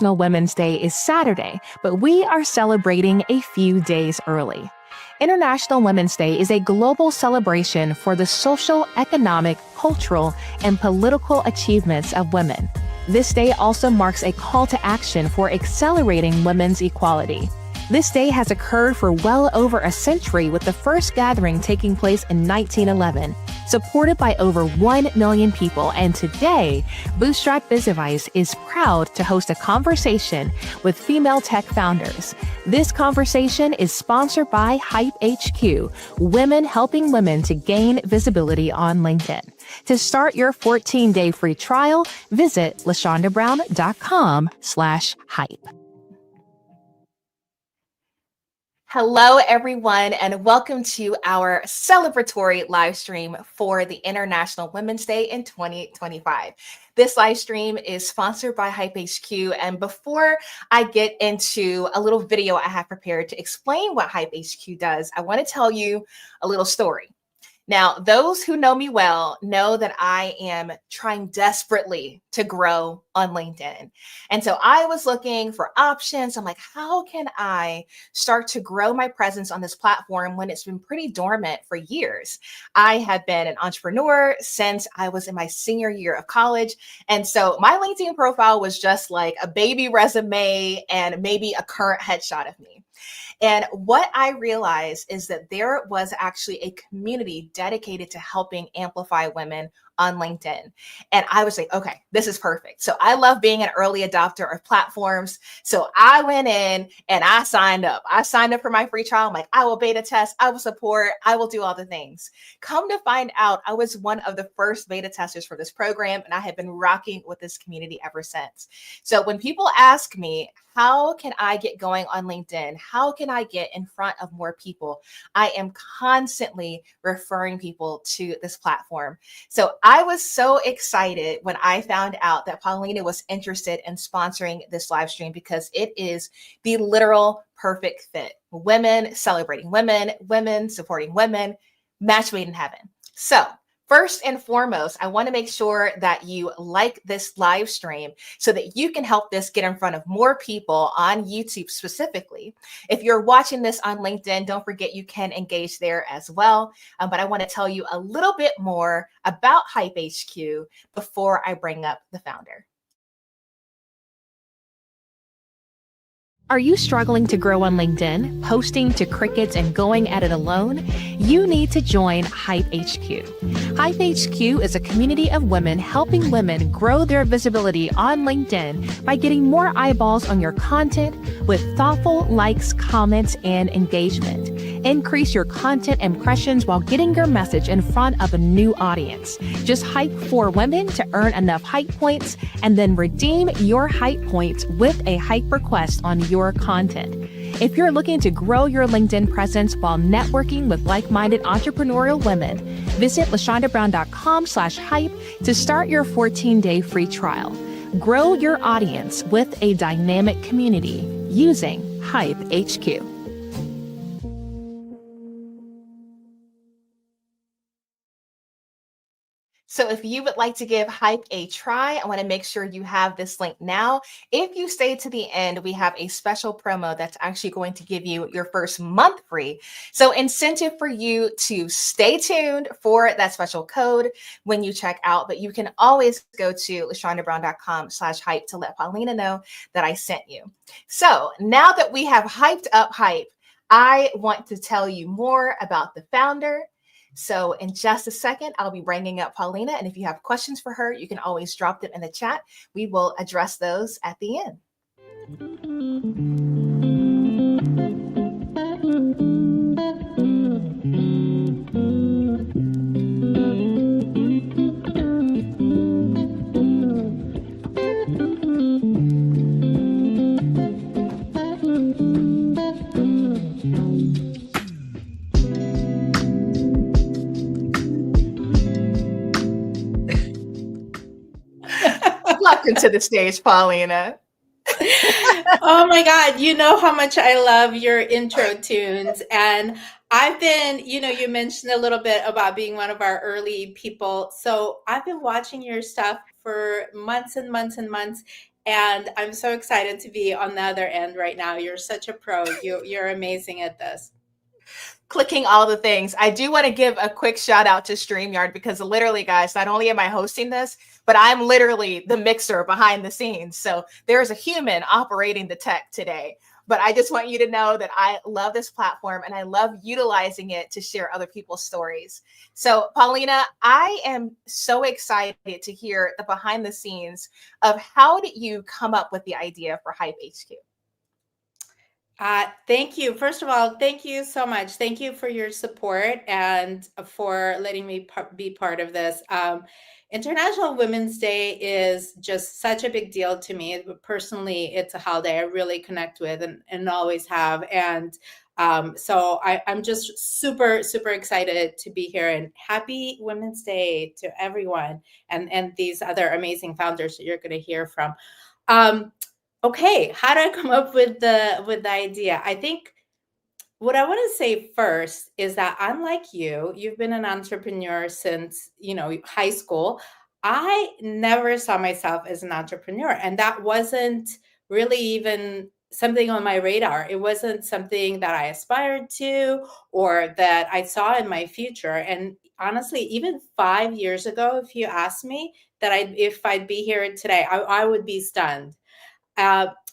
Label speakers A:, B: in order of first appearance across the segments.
A: Women's Day is Saturday, but we are celebrating a few days early. International Women's Day is a global celebration for the social, economic, cultural, and political achievements of women. This day also marks a call to action for accelerating women's equality. This day has occurred for well over a century, with the first gathering taking place in 1911, supported by over 1 million people, and today, Bootstrap BizAdvice is proud to host a conversation with female tech founders. This conversation is sponsored by Hype HQ, women helping women to gain visibility on LinkedIn. To start your 14-day free trial, visit LaShondaBrown.com/hype. Hello, everyone, and welcome to our celebratory live stream for the International Women's Day in 2025. This live stream is sponsored by Hype HQ, and before I get into a little video I have prepared to explain what Hype HQ does, I want to tell you a little story. Now, those who know me well know that I am trying desperately to grow on LinkedIn. And so I was looking for options. I'm like, how can I start to grow my presence on this platform when it's been pretty dormant for years? I have been an entrepreneur since I was in my senior year of college. And so my LinkedIn profile was just like a baby resume and maybe a current headshot of me. And what I realized is that there was actually a community dedicated to helping amplify women on LinkedIn. And I was like, okay, this is perfect. So I love being an early adopter of platforms. So I went in and I signed up. I signed up for my free trial. I'm like, I will beta test, I will support, I will do all the things. Come to find out, I was one of the first beta testers for this program, and I have been rocking with this community ever since. So when people ask me, how can I get going on LinkedIn? How can I get in front of more people? I am constantly referring people to this platform. So I was so excited when I found out that Polina was interested in sponsoring this live stream, because it is the literal perfect fit. Women celebrating women, women supporting women, match made in heaven. So first and foremost, I want to make sure that you like this live stream so that you can help this get in front of more people on YouTube specifically. If you're watching this on LinkedIn, don't forget you can engage there as well. But I want to tell you a little bit more about Hype HQ before I bring up the founder. Are you struggling to grow on LinkedIn, posting to crickets and going at it alone? You need to join Hype HQ. Hype HQ is a community of women helping women grow their visibility on LinkedIn by getting more eyeballs on your content with thoughtful likes, comments, and engagement. Increase your content impressions while getting your message in front of a new audience. Just hype for women to earn enough hype points, and then redeem your hype points with a hype request on your content. If you're looking to grow your LinkedIn presence while networking with like-minded entrepreneurial women, visit LaShondaBrown.com/hype to start your 14-day free trial. Grow your audience with a dynamic community using Hype HQ. So if you would like to give Hype a try, I want to make sure you have this link now. If you stay to the end, we have a special promo that's actually going to give you your first month free. So incentive for you to stay tuned for that special code when you check out, but you can always go to LaShondaBrown.com/hype to let Polina know that I sent you. So now that we have hyped up Hype, I want to tell you more about the founder. So in just a second, I'll be bringing up Polina. And if you have questions for her, you can always drop them in the chat. We will address those at the end. Welcome to the stage, Polina.
B: Oh my God, you know how much I love your intro tunes. And I've been, you mentioned a little bit about being one of our early people. So I've been watching your stuff for months and months and months. And I'm so excited to be on the other end right now. You're such a pro. You're amazing at this.
A: Clicking all the things. I do want to give a quick shout out to StreamYard because literally, guys, not only am I hosting this, but I'm literally the mixer behind the scenes. So there's a human operating the tech today. But I just want you to know that I love this platform and I love utilizing it to share other people's stories. So, Polina, I am so excited to hear the behind the scenes of how did you come up with the idea for Hype HQ?
B: Thank you. First of all, thank you so much. Thank you for your support and for letting me be part of this. International Women's Day is just such a big deal to me. Personally, it's a holiday I really connect with and always have. And so I'm just super, super excited to be here, and happy Women's Day to everyone and these other amazing founders that you're going to hear from. Okay, how did I come up with the idea? I think what I want to say first is that unlike you've been an entrepreneur since, high school. I never saw myself as an entrepreneur, and that wasn't really even something on my radar. It wasn't something that I aspired to or that I saw in my future. And honestly, even 5 years ago, if you asked me if I'd be here today, I would be stunned.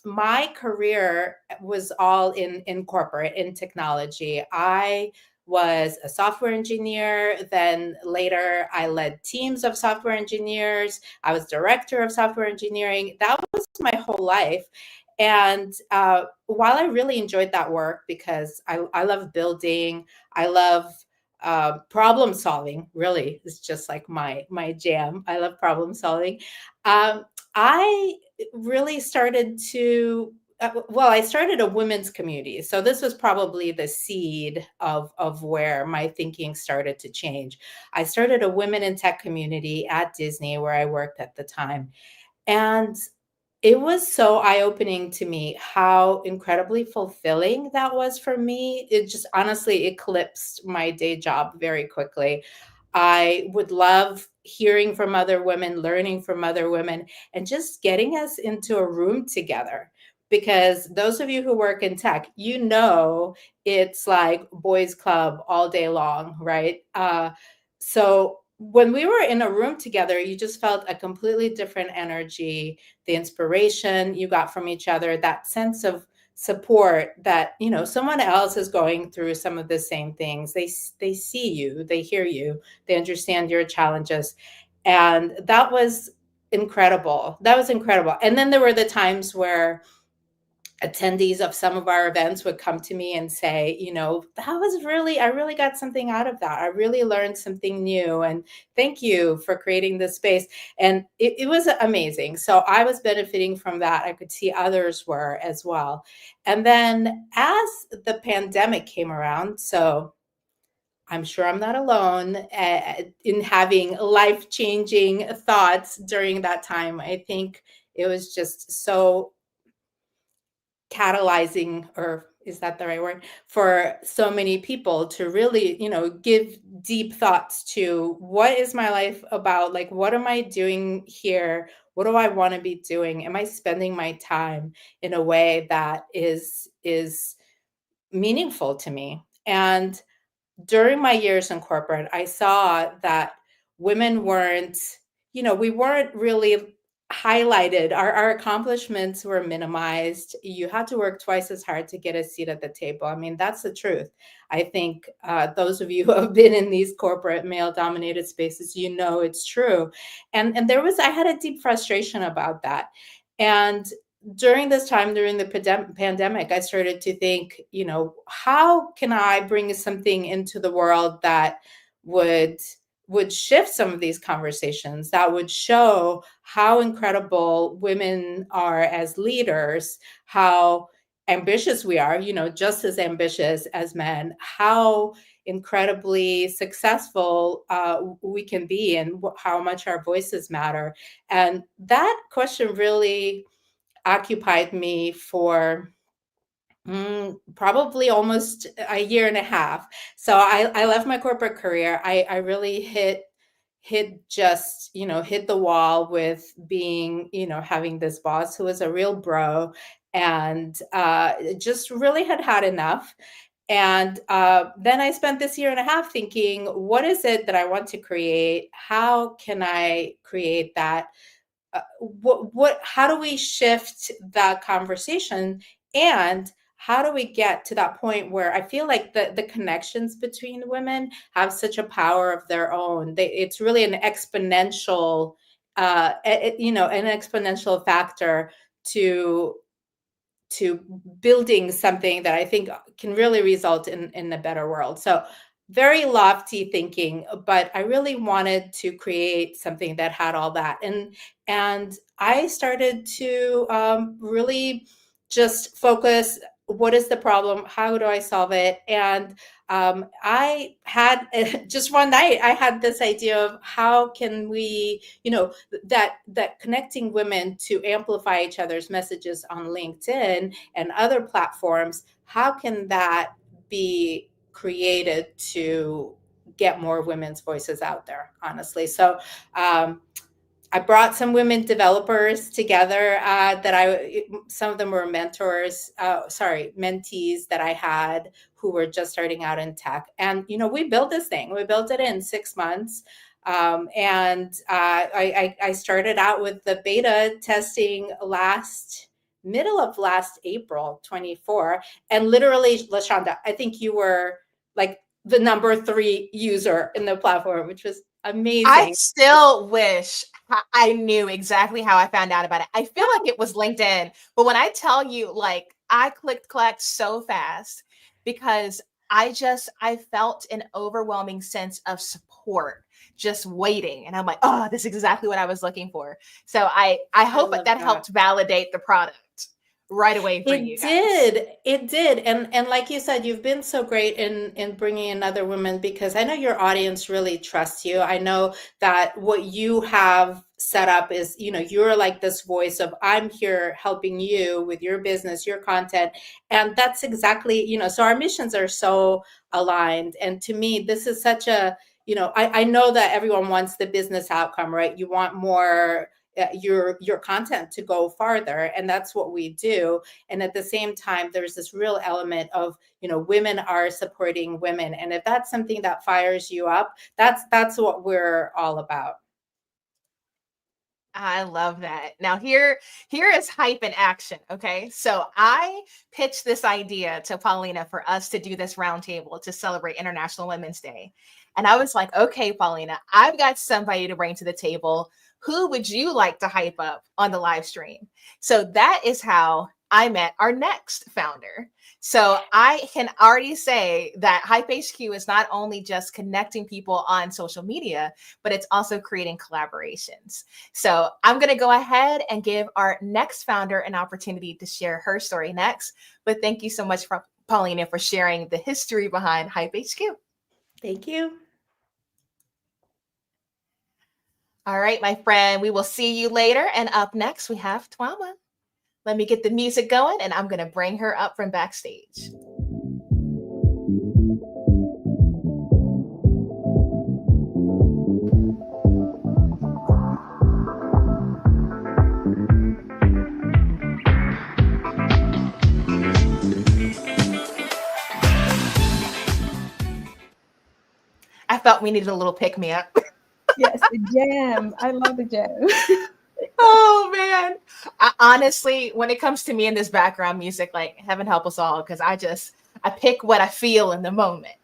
B: My career was all in corporate, in technology. I was a software engineer. Then later, I led teams of software engineers. I was director of software engineering. That was my whole life. And while I really enjoyed that work because I love building, I love problem solving. Really, it's just like my jam. I love problem solving. I really started to I started a women's community. So this was probably the seed of where my thinking started to change. I started a women in tech community at Disney where I worked at the time. And it was so eye-opening to me how incredibly fulfilling that was for me. It just honestly eclipsed my day job very quickly. I would love hearing from other women, learning from other women, and just getting us into a room together. Because those of you who work in tech, it's like boys' club all day long, right? So when we were in a room together, you just felt a completely different energy, the inspiration you got from each other, that sense of support that someone else is going through some of the same things. They see you, they hear you, they understand your challenges, and that was incredible. And then there were the times where attendees of some of our events would come to me and say, I really got something out of that. I really learned something new. And thank you for creating this space. And it was amazing. So I was benefiting from that. I could see others were as well. And then as the pandemic came around, so I'm sure I'm not alone in having life-changing thoughts during that time. I think it was just so catalyzing, or is that the right word, for so many people to really give deep thoughts to what is my life about, like what am I doing here, what do I want to be doing, am I spending my time in a way that is meaningful to me. And during my years in corporate, I saw that women weren't, we weren't really highlighted. Our accomplishments were minimized. You had to work twice as hard to get a seat at the table. I mean, that's the truth. I think those of you who have been in these corporate male-dominated spaces, it's true. And I had a deep frustration about that. And during this time, during the pandemic, I started to think, how can I bring something into the world that would shift some of these conversations, that would show how incredible women are as leaders, how ambitious we are, just as ambitious as men, how incredibly successful we can be, and how much our voices matter. And that question really occupied me for probably almost a year and a half. So I left my corporate career. I really hit hit the wall with being, having this boss who was a real bro, and just really had enough. And then I spent this year and a half thinking, what is it that I want to create? How can I create that? How do we shift that conversation? And how do we get to that point where I feel like the connections between women have such a power of their own? It's really an exponential, an exponential factor to building something that I think can really result in a better world. So very lofty thinking, but I really wanted to create something that had all that. And I started to really just focus, what is the problem? How do I solve it? And I had just one night, I had this idea of how can we, that connecting women to amplify each other's messages on LinkedIn and other platforms, how can that be created to get more women's voices out there, honestly? So I brought some women developers together some of them were mentees that I had who were just starting out in tech. And, we built this thing. We built it in 6 months. I started out with the beta testing middle of last April 24. And literally, LaShonda, I think you were like the number 3 user in the platform, which was amazing.
A: I still wish I knew exactly how I found out about it. I feel like it was LinkedIn, but when I tell you, like, I clicked so fast because I felt an overwhelming sense of support just waiting. And I'm like, oh, this is exactly what I was looking for. So I hope that helped validate the product right away for you guys.
B: It did. And like you said, you've been so great in bringing in other women, because I know your audience really trusts you. I know that what you have set up is, you're like this voice of, I'm here helping you with your business, your content. And that's exactly, so our missions are so aligned. And to me, this is such a, I know that everyone wants the business outcome, right? You want more your content to go farther, and that's what we do. And at the same time, there's this real element of, women are supporting women, and if that's something that fires you up, that's what we're all about.
A: I love that. Now here is hype in action. Okay. So I pitched this idea to Polina for us to do this roundtable to celebrate International Women's Day. And I was like, okay, Polina, I've got somebody to bring to the table. Who would you like to hype up on the live stream? So that is how I met our next founder. So I can already say that Hype HQ is not only just connecting people on social media, but it's also creating collaborations. So I'm going to go ahead and give our next founder an opportunity to share her story next. But thank you so much, Polina, for sharing the history behind Hype HQ.
B: Thank you.
A: All right, my friend, we will see you later. And up next, we have Twama. Let me get the music going, and I'm going to bring her up from backstage. I felt we needed a little pick-me-up.
C: Yes, the jam. I love the jam.
A: Oh man. Honestly, when it comes to me in this background music, like, heaven help us all, because I pick what I feel in the moment.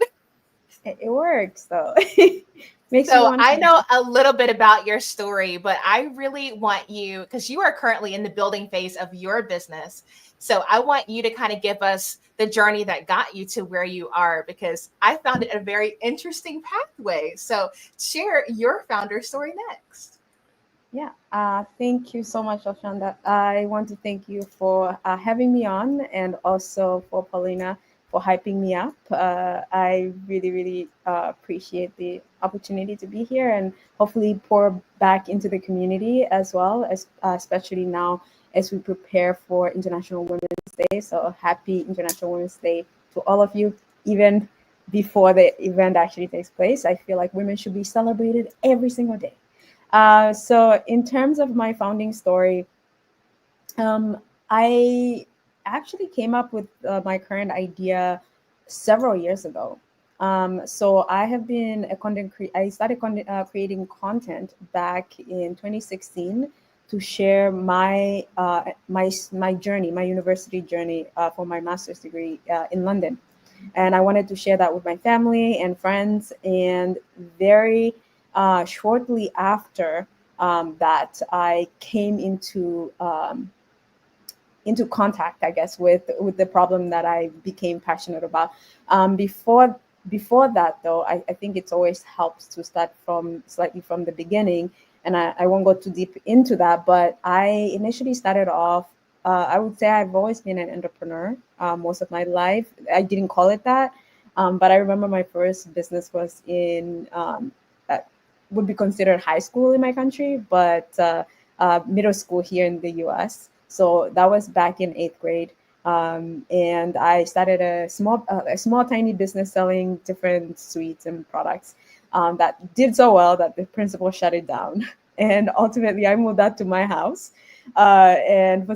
C: It works though.
A: So I know a little bit about your story, but I really want you, because you are currently in the building phase of your business. So I want you to kind of give us the journey that got you to where you are, because I found it a very interesting pathway. So share your founder story next.
C: Yeah, thank you so much, LaShonda. I want to thank you for having me on, and also for Polina for hyping me up. I really, really appreciate the opportunity to be here and hopefully pour back into the community as well, as especially now as we prepare for International Women's Day. So happy International Women's Day to all of you, even before the event actually takes place. I feel like women should be celebrated every single day. So in terms of my founding story, I actually came up with my current idea several years ago. So I have been a I started creating content back in 2016 to share my journey, my university journey for my master's degree in London, and I wanted to share that with my family and friends. And very shortly after that, I came into contact, I guess, with the problem that I became passionate about. Before that, though, I think it's always helps to start from slightly from the beginning, and I won't go too deep into that. But I initially started off. I would say I've always been an entrepreneur most of my life. I didn't call it that, but I remember my first business was in would be considered high school in my country, but middle school here in the U.S. So that was back in 8th grade. And I started a small, tiny business selling different sweets and products that did so well that the principal shut it down. And ultimately, I moved that to my house. And for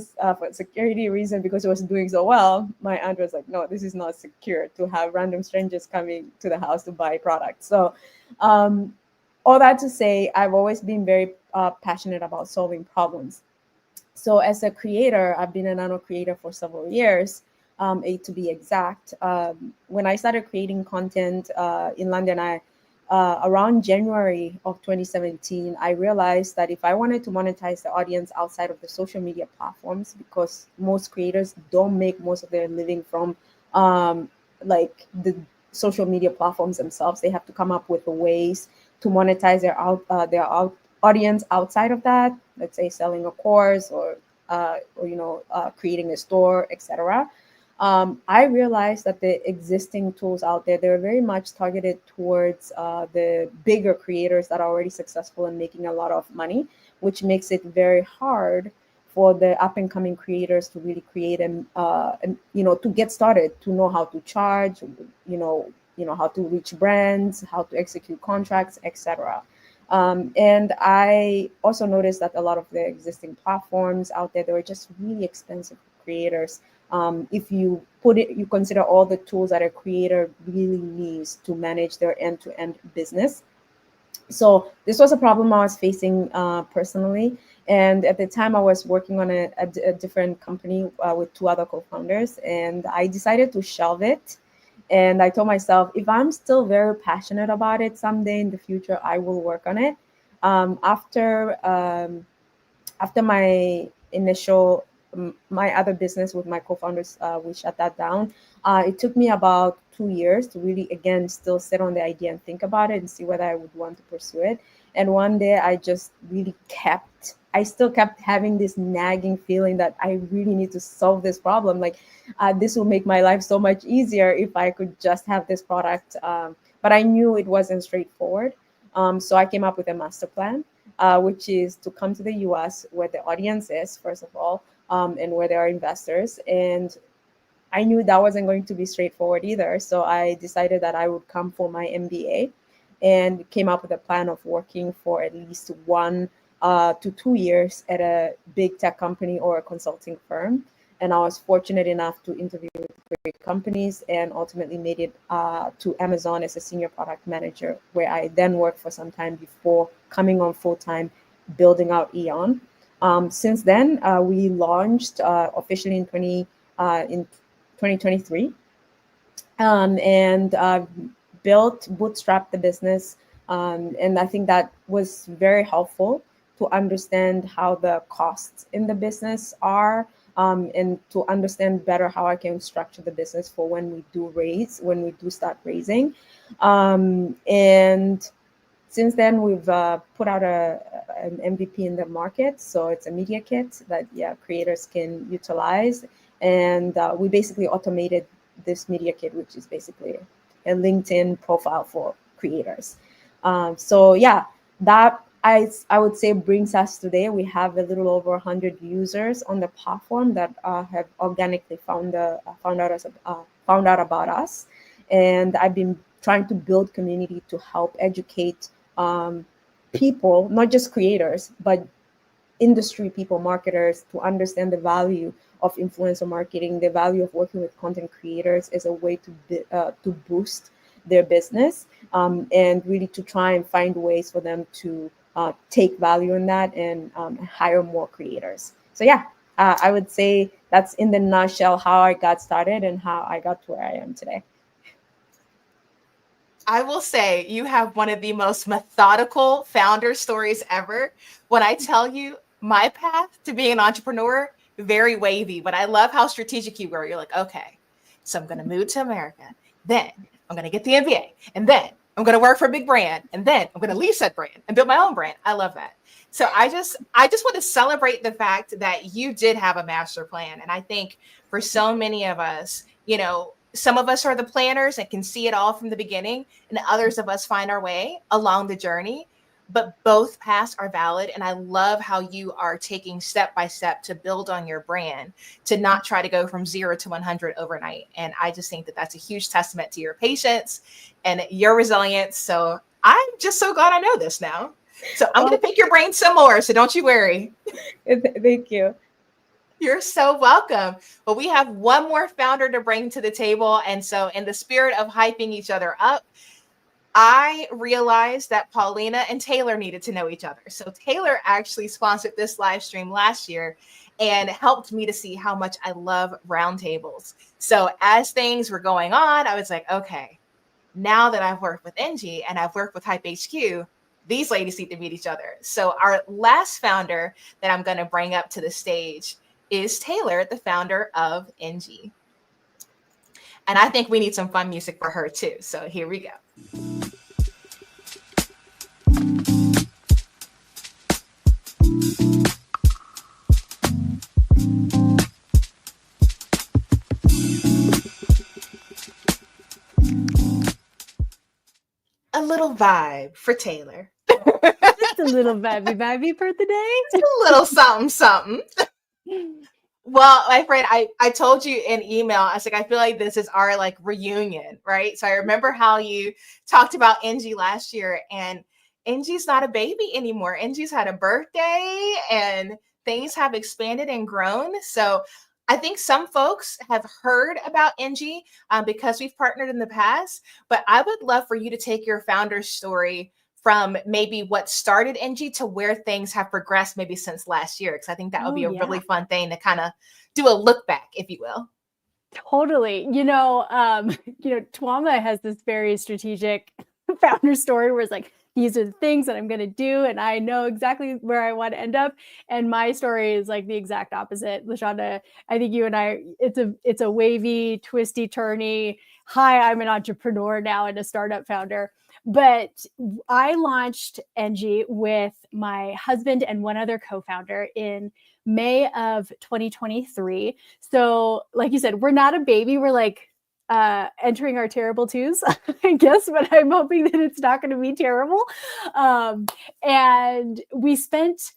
C: security reason, because it was doing so well, my aunt was like, "No, this is not secure to have random strangers coming to the house to buy products." So, all that to say, I've always been very passionate about solving problems. So as a creator, I've been a nano creator for several years, to be exact. When I started creating content in London, around January of 2017, I realized that if I wanted to monetize the audience outside of the social media platforms, because most creators don't make most of their living from like the social media platforms themselves, they have to come up with ways to monetize their audience outside of that, let's say selling a course or creating a store, etc. I realized that the existing tools out there, they're very much targeted towards the bigger creators that are already successful and making a lot of money, which makes it very hard for the up and coming creators to really create and to get started, to know how to charge, how to reach brands, how to execute contracts, etc. And I also noticed that a lot of the existing platforms out there, they were just really expensive for creators. If you consider all the tools that a creator really needs to manage their end-to-end business. So this was a problem I was facing personally. And at the time, I was working on a different company with two other co-founders, and I decided to shelve it. And I told myself, if I'm still very passionate about it, someday in the future, I will work on it. After my initial, my other business with my co-founders, we shut that down. It took me about 2 years to really, again, still sit on the idea and think about it and see whether I would want to pursue it. And one day I just really I still kept having this nagging feeling that I really need to solve this problem. Like, this will make my life so much easier if I could just have this product. But I knew it wasn't straightforward. So I came up with a master plan, which is to come to the US where the audience is, first of all, and where there are investors. And I knew that wasn't going to be straightforward either. So I decided that I would come for my MBA and came up with a plan of working for at least 1 to 2 years at a big tech company or a consulting firm. And I was fortunate enough to interview with great companies and ultimately made it to Amazon as a senior product manager, where I then worked for some time before coming on full-time, building out Eon. Since then, we launched officially in 2023, and bootstrapped the business. And I think that was very helpful to understand how the costs in the business are, and to understand better how I can structure the business for when we do start raising. And since then, we've put out an MVP in the market. So it's a media kit that creators can utilize. And we basically automated this media kit, which is basically a LinkedIn profile for creators. That I would say brings us today. We have a little over 100 users on the platform that have organically found out about us. And I've been trying to build community to help educate people, not just creators, but industry people, marketers, to understand the value of influencer marketing, the value of working with content creators as a way to boost their business, and really to try and find ways for them to take value in that and hire more creators. So yeah, I would say that's in the nutshell how I got started and how I got to where I am today.
A: I will say you have one of the most methodical founder stories ever. When I tell you my path to being an entrepreneur, very wavy, but I love how strategic you were. You're like, okay, so I'm going to move to America. Then I'm going to get the MBA. And then I'm going to work for a big brand. And then I'm going to leave said brand and build my own brand. I love that. So I just want to celebrate the fact that you did have a master plan. And I think for so many of us, you know, some of us are the planners and can see it all from the beginning, and others of us find our way along the journey. But both paths are valid. And I love how you are taking step by step to build on your brand, to not try to go from 0 to 100 overnight. And I just think that that's a huge testament to your patience and your resilience. So I'm just so glad I know this now. So I'm going to pick your brain some more. So don't you worry.
C: Thank you.
A: You're so welcome. Well, we have one more founder to bring to the table. And so in the spirit of hyping each other up, I realized that Polina and Tayler needed to know each other. So Tayler actually sponsored this live stream last year and helped me to see how much I love roundtables. So as things were going on, I was like, okay, now that I've worked with NG and I've worked with Hype HQ, these ladies need to meet each other. So our last founder that I'm going to bring up to the stage is Tayler, the founder of NG. And I think we need some fun music for her too. So here we go. A little vibe for Tayler.
D: Just a little vibey for the day.
A: Just a little something, something. Well, my friend, I told you in email, I was like, I feel like this is our like reunion, right? So I remember how you talked about NG last year, and NG's not a baby anymore. NG's had a birthday and things have expanded and grown. So I think some folks have heard about NG because we've partnered in the past, but I would love for you to take your founder's story from maybe what started NG to where things have progressed maybe since last year. Because I think that would be a really fun thing to kind of do a look back, if you will.
D: Totally. Twama has this very strategic founder story where it's like, these are the things that I'm going to do, and I know exactly where I want to end up. And my story is like the exact opposite. LaShonda, I think you and I, it's a wavy, twisty, turny. Hi, I'm an entrepreneur now and a startup founder. But I launched NG with my husband and one other co-founder in May of 2023. So like you said, we're not a baby. We're like entering our terrible twos, I guess, but I'm hoping that it's not going to be terrible. And we spent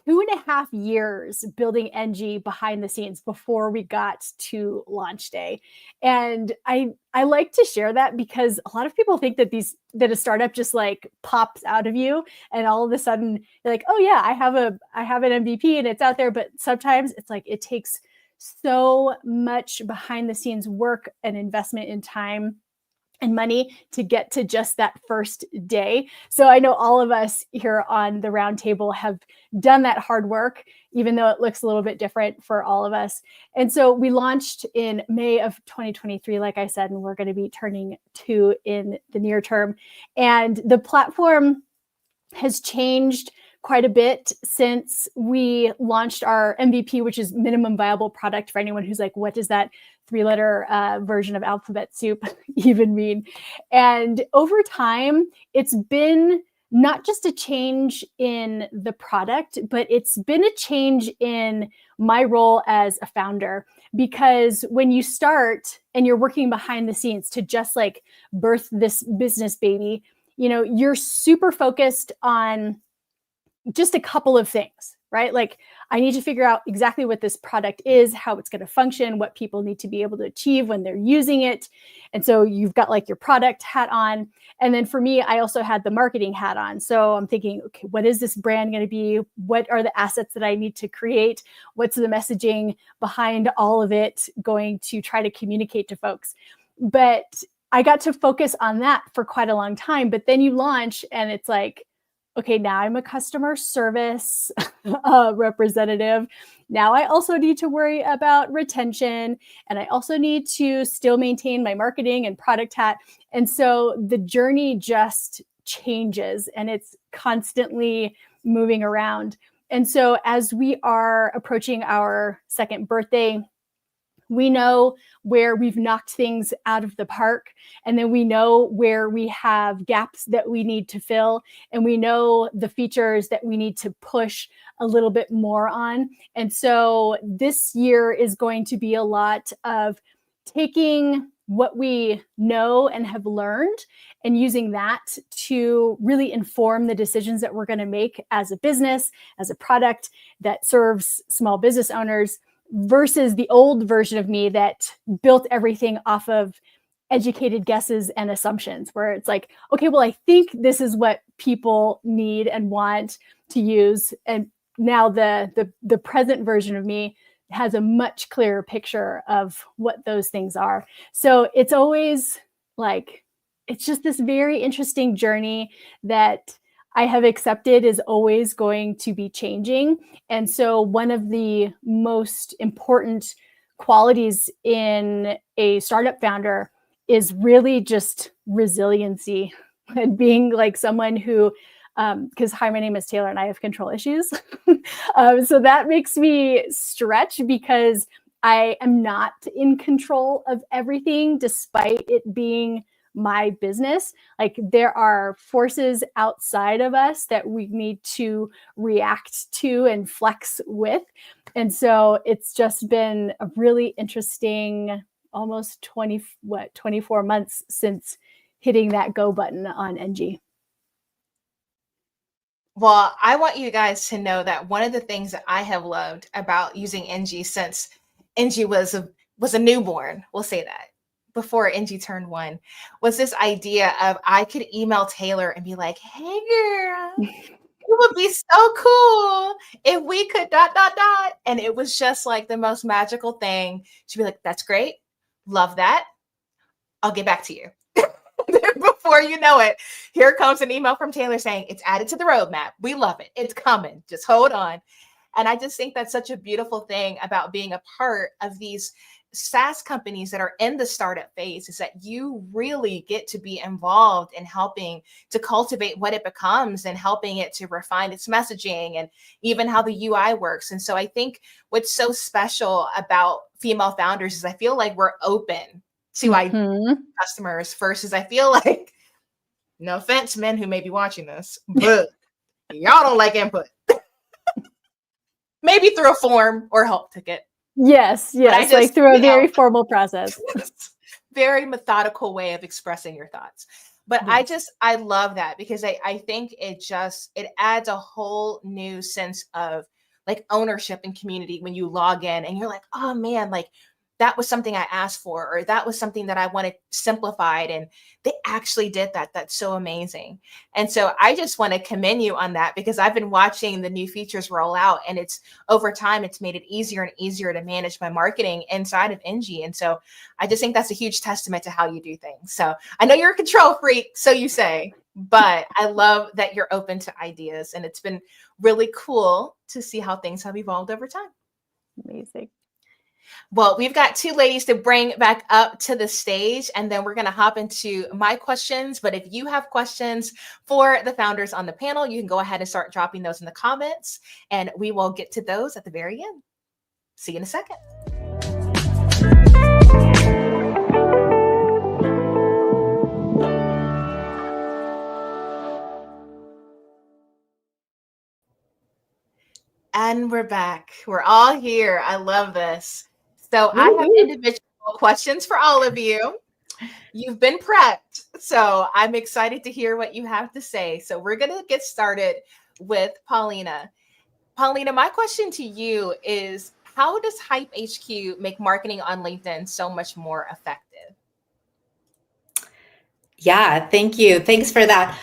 D: 2.5 years building NG behind the scenes before we got to launch day. And I like to share that because a lot of people think that a startup just like pops out of you and all of a sudden you're like, oh yeah, I have an MVP and it's out there. But sometimes it's like it takes so much behind the scenes work and investment in time and money to get to just that first day. So I know all of us here on the roundtable have done that hard work, even though it looks a little bit different for all of us. And so we launched in May of 2023, like I said, and we're going to be turning 2 in the near term. And the platform has changed quite a bit since we launched our MVP, which is minimum viable product, for anyone who's like, what does that 3-letter version of alphabet soup even mean? And over time, it's been not just a change in the product, but it's been a change in my role as a founder. Because when you start and you're working behind the scenes to just like birth this business baby, you're super focused on just a couple of things, right? Like I need to figure out exactly what this product is, how it's going to function, what people need to be able to achieve when they're using it. And so you've got like your product hat on. And then for me, I also had the marketing hat on. So I'm thinking, okay, what is this brand going to be? What are the assets that I need to create? What's the messaging behind all of it going to try to communicate to folks? But I got to focus on that for quite a long time. But then you launch and it's like, okay, now I'm a customer service representative. Now I also need to worry about retention, and I also need to still maintain my marketing and product hat. And so the journey just changes and it's constantly moving around. And so as we are approaching our second birthday, we know where we've knocked things out of the park, and then we know where we have gaps that we need to fill, and we know the features that we need to push a little bit more on. And so this year is going to be a lot of taking what we know and have learned and using that to really inform the decisions that we're going to make as a business, as a product that serves small business owners, versus the old version of me that built everything off of educated guesses and assumptions, where it's like, okay, well, I think this is what people need and want to use. And now the present version of me has a much clearer picture of what those things are. So it's always like, it's just this very interesting journey that I have accepted is always going to be changing. And so one of the most important qualities in a startup founder is really just resiliency and being like someone who, because hi, my name is Tayler and I have control issues. So that makes me stretch because I am not in control of everything, despite it being my business. Like there are forces outside of us that we need to react to and flex with. And so it's just been a really interesting almost 24 months since hitting that go button on NG.
A: Well, I want you guys to know that one of the things that I have loved about using NG since NG was a newborn, we'll say that, before NG turned 1, was this idea of I could email Tayler and be like, hey girl, it would be so cool if we could ... And it was just like the most magical thing. She'd be like, that's great. Love that. I'll get back to you. Before you know it, here comes an email from Tayler saying it's added to the roadmap. We love it. It's coming. Just hold on. And I just think that's such a beautiful thing about being a part of these SaaS companies that are in the startup phase, is that you really get to be involved in helping to cultivate what it becomes and helping it to refine its messaging and even how the UI works. And so I think what's so special about female founders is I feel like we're open to customers versus I feel like, no offense, men who may be watching this, but y'all don't like input. Maybe through a form or help ticket.
D: Yes, like through a very formal process.
A: Very methodical way of expressing your thoughts. But yes. I love that because I think it adds a whole new sense of like ownership and community when you log in and you're like, oh man, like that was something I asked for, or that was something that I wanted simplified. And they actually did that. That's so amazing. And so I just want to commend you on that because I've been watching the new features roll out, and it's over time, it's made it easier and easier to manage my marketing inside of NG. And so I just think that's a huge testament to how you do things. So I know you're a control freak, so you say, but I love that you're open to ideas, and it's been really cool to see how things have evolved over time.
D: Amazing.
A: Well, we've got 2 ladies to bring back up to the stage, and then we're going to hop into my questions. But if you have questions for the founders on the panel, you can go ahead and start dropping those in the comments, and we will get to those at the very end. See you in a second. And we're back. We're all here. I love this. So I have individual questions for all of you. You've been prepped, so I'm excited to hear what you have to say. So we're going to get started with Polina. Paulina, my question to you is, how does Hype HQ make marketing on LinkedIn so much more effective?
B: Yeah, thank you. Thanks for that.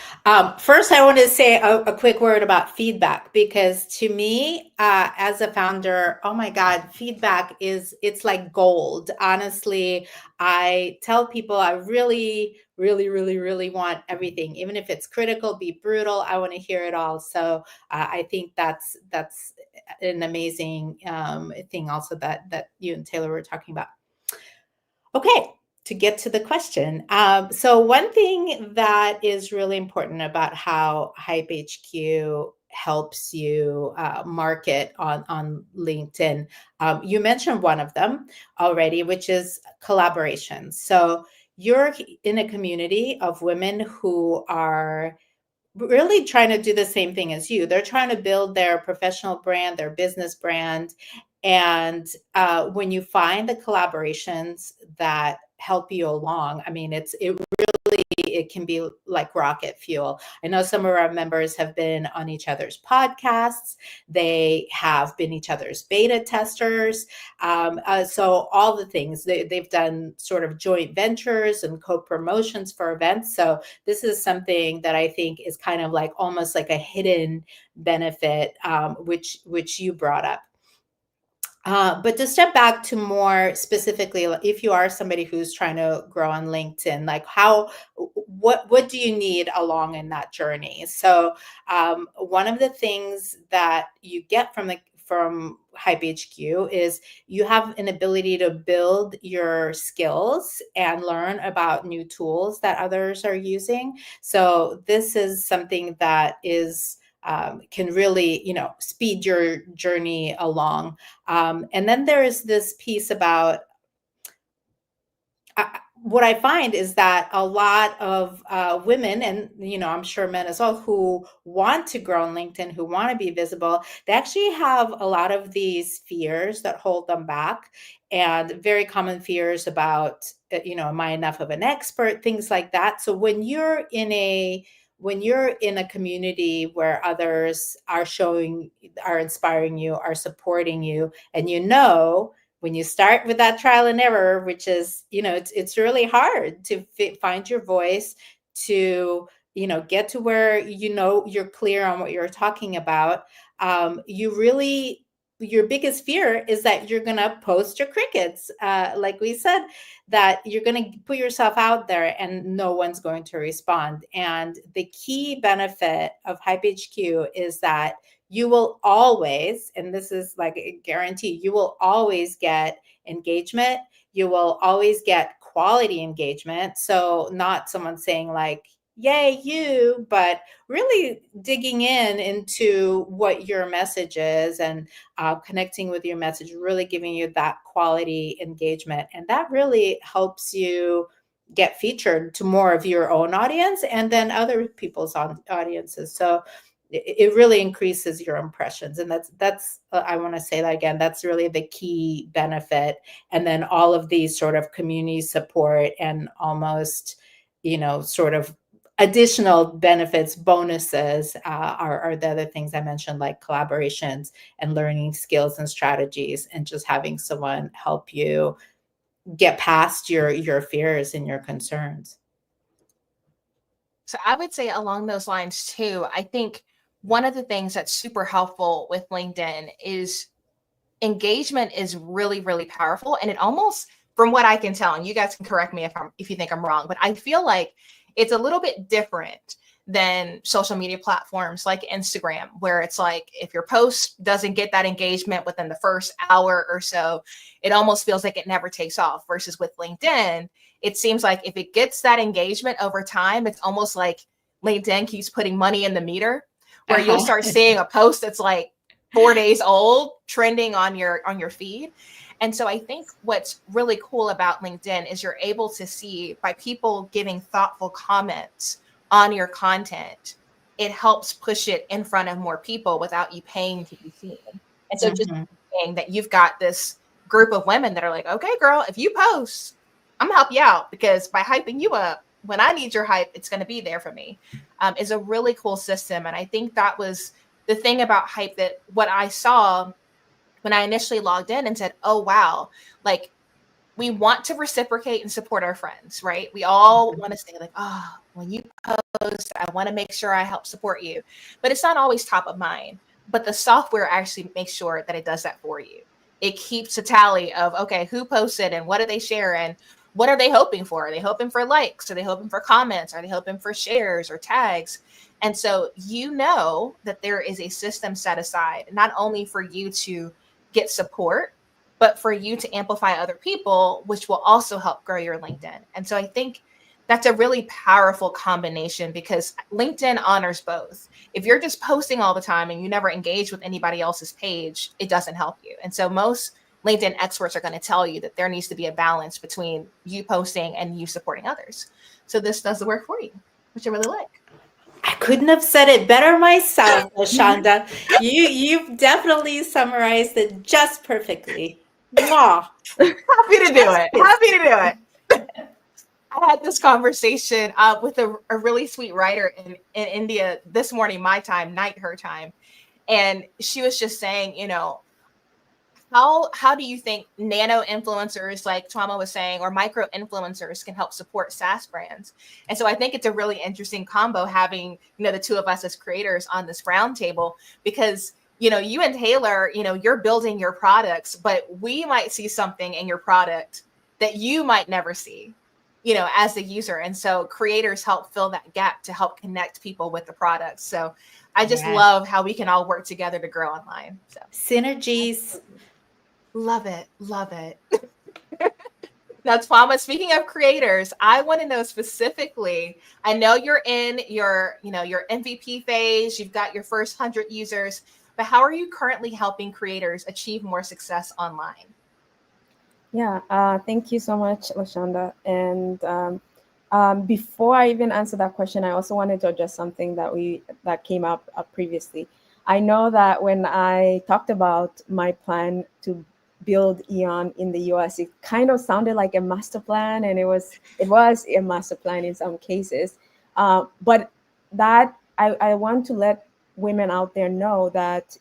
B: First, I want to say a quick word about feedback, because to me, as a founder, oh my God, feedback it's like gold. Honestly, I tell people I really, really, really, really want everything, even if it's critical, be brutal. I want to hear it all. So I think that's an amazing thing also that you and Tayler were talking about. Okay, to get to the question. So one thing that is really important about how Hype HQ helps you market on LinkedIn, you mentioned one of them already, which is collaboration. So you're in a community of women who are really trying to do the same thing as you. They're trying to build their professional brand, their business brand. And when you find the collaborations that help you along, I mean, it can be like rocket fuel. I know some of our members have been on each other's podcasts. They have been each other's beta testers. So all the things they've done sort of joint ventures and co-promotions for events. So this is something that I think is kind of like almost like a hidden benefit, which you brought up. But to step back to more specifically, if you are somebody who's trying to grow on LinkedIn, like what do you need along in that journey? So one of the things that you get from Hype HQ is you have an ability to build your skills and learn about new tools that others are using. So this is something that is can really, speed your journey along. And then there is this piece about what I find is that a lot of women, and I'm sure men as well, who want to grow on LinkedIn, who want to be visible, they actually have a lot of these fears that hold them back, and very common fears about, am I enough of an expert, things like that. So when you're in a community where others are inspiring you, are supporting you, and when you start with that trial and error, which is, it's really hard to find your voice, to, get to where, you're clear on what you're talking about. Your biggest fear is that you're going to post your crickets. Like we said, that you're going to put yourself out there and no one's going to respond. And the key benefit of Hype HQ is that you will always, and this is like a guarantee, you will always get engagement. You will always get quality engagement. So not someone saying like, yay, you, but really digging into what your message is and connecting with your message, really giving you that quality engagement. And that really helps you get featured to more of your own audience and then other people's audiences. So it really increases your impressions. And that's I want to say that again, that's really the key benefit. And then all of these sort of community support and almost, sort of additional benefits, bonuses are the other things I mentioned, like collaborations and learning skills and strategies, and just having someone help you get past your fears and your concerns.
A: So I would say along those lines too, I think one of the things that's super helpful with LinkedIn is engagement is really, really powerful. And it almost, from what I can tell, and you guys can correct me if you think I'm wrong, but I feel like it's a little bit different than social media platforms like Instagram, where it's like if your post doesn't get that engagement within the first hour or so, it almost feels like it never takes off. Versus with LinkedIn, it seems like if it gets that engagement over time, it's almost like LinkedIn keeps putting money in the meter, where you'll start seeing a post that's like 4 days old trending on your feed. And so I think what's really cool about LinkedIn is you're able to see, by people giving thoughtful comments on your content, it helps push it in front of more people without you paying to be seen. And so just saying that you've got this group of women that are like, okay, girl, if you post, I'm gonna help you out, because by hyping you up, when I need your hype, it's going to be there for me, is a really cool system. And I think that was the thing about hype that what I saw when I initially logged in and said, oh, wow, like we want to reciprocate and support our friends, right? We all want to say like, oh, when you post, I want to make sure I help support you. But it's not always top of mind. But the software actually makes sure that it does that for you. It keeps a tally of, okay, who posted and what did they share and what are they hoping for? Are they hoping for likes? Are they hoping for comments? Are they hoping for shares or tags? And so you know that there is a system set aside, not only for you to get support, but for you to amplify other people, which will also help grow your LinkedIn. And so I think that's a really powerful combination because LinkedIn honors both. If you're just posting all the time and you never engage with anybody else's page, it doesn't help you. And so most LinkedIn experts are going to tell you that there needs to be a balance between you posting and you supporting others. So this does the work for you, which I really like.
B: I couldn't have said it better myself, LaShonda. You've definitely summarized it just perfectly. Mwah.
A: Happy to do it. Happy to do it. I had this conversation with a really sweet writer in India this morning, my time, night her time. And she was just saying, you know, how do you think nano influencers like Twama was saying, or micro influencers can help support SaaS brands? And so I think it's a really interesting combo having, you know, the two of us as creators on this roundtable, because, you know, you and Tayler, you know, you're building your products, but we might see something in your product that you might never see, you know, as the user. And so creators help fill that gap to help connect people with the products. So I just love how we can all work together to grow online. So
B: synergies.
A: Love it. Love it. Now, Twama, speaking of creators, I want to know specifically, I know you're in your, you know, your MVP phase, you've got your first 100 users, but how are you currently helping creators achieve more success online?
C: Yeah, thank you so much, LaShonda. And before I even answer that question, I also wanted to address something that came up previously. I know that when I talked about my plan to build Eon in the US, it kind of sounded like a master plan, and it was a master plan in some cases. But that I want to let women out there know that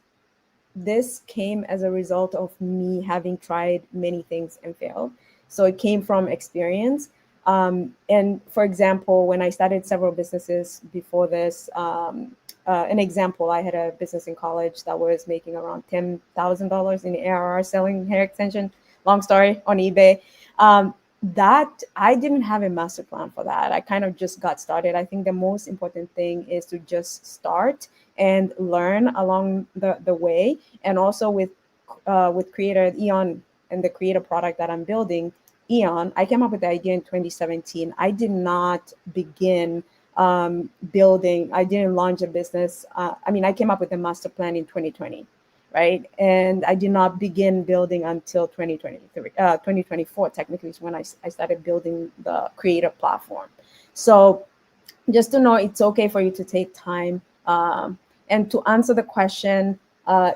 C: this came as a result of me having tried many things and failed. So it came from experience. And for example, when I started several businesses before this, an example, I had a business in college that was making around $10,000 in ARR selling hair extension, long story, on eBay. That I didn't have a master plan for that. I kind of just got started. I think the most important thing is to just start and learn along the way. And also with Creator Eon and the Creator product that I'm building, Eon, I came up with the idea in 2017. I did not begin building. I didn't launch a business. I came up with a master plan in 2020, right? And I did not begin building until 2024, technically, is when I started building the Creator platform. So just to know, it's okay for you to take time. And to answer the question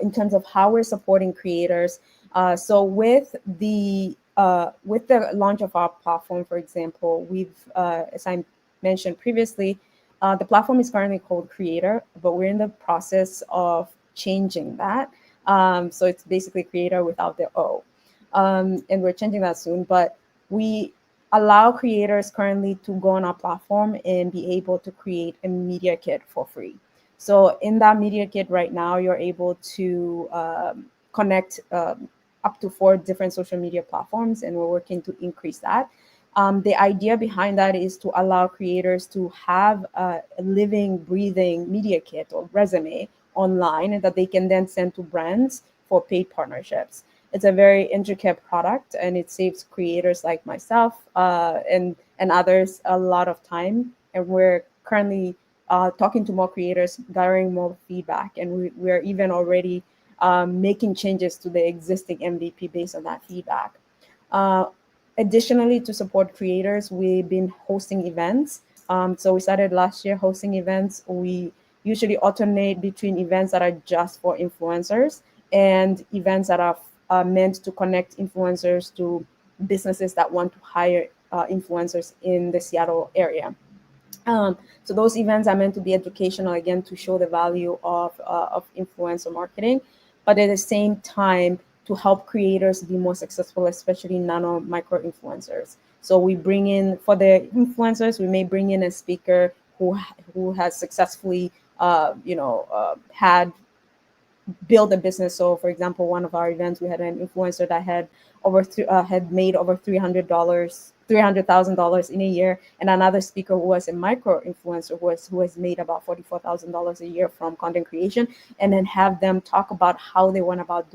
C: in terms of how we're supporting creators, so with the launch of our platform, for example, we've, as I mentioned previously, the platform is currently called Creator, but we're in the process of changing that. So it's basically Creator without the O. And we're changing that soon, but we allow creators currently to go on our platform and be able to create a media kit for free. So in that media kit right now, you're able to connect up to 4 different social media platforms, and we're working to increase that. The idea behind that is to allow creators to have a living, breathing media kit or resume online that they can then send to brands for paid partnerships. It's a very intricate product, and it saves creators like myself and others a lot of time. And we're currently talking to more creators, gathering more feedback, and we're even already making changes to the existing MVP based on that feedback. Additionally, to support creators, we've been hosting events. So we started last year hosting events. We usually alternate between events that are just for influencers and events that are meant to connect influencers to businesses that want to hire influencers in the Seattle area. So those events are meant to be educational, again, to show the value of influencer marketing, but at the same time to help creators be more successful, especially nano micro influencers. So we bring in, for the influencers, we may bring in a speaker who has successfully, had build a business. So, for example, one of our events, we had an influencer that had made over $300,000 in a year, and another speaker who was a micro influencer who has made about $44,000 a year from content creation, and then have them talk about how they went about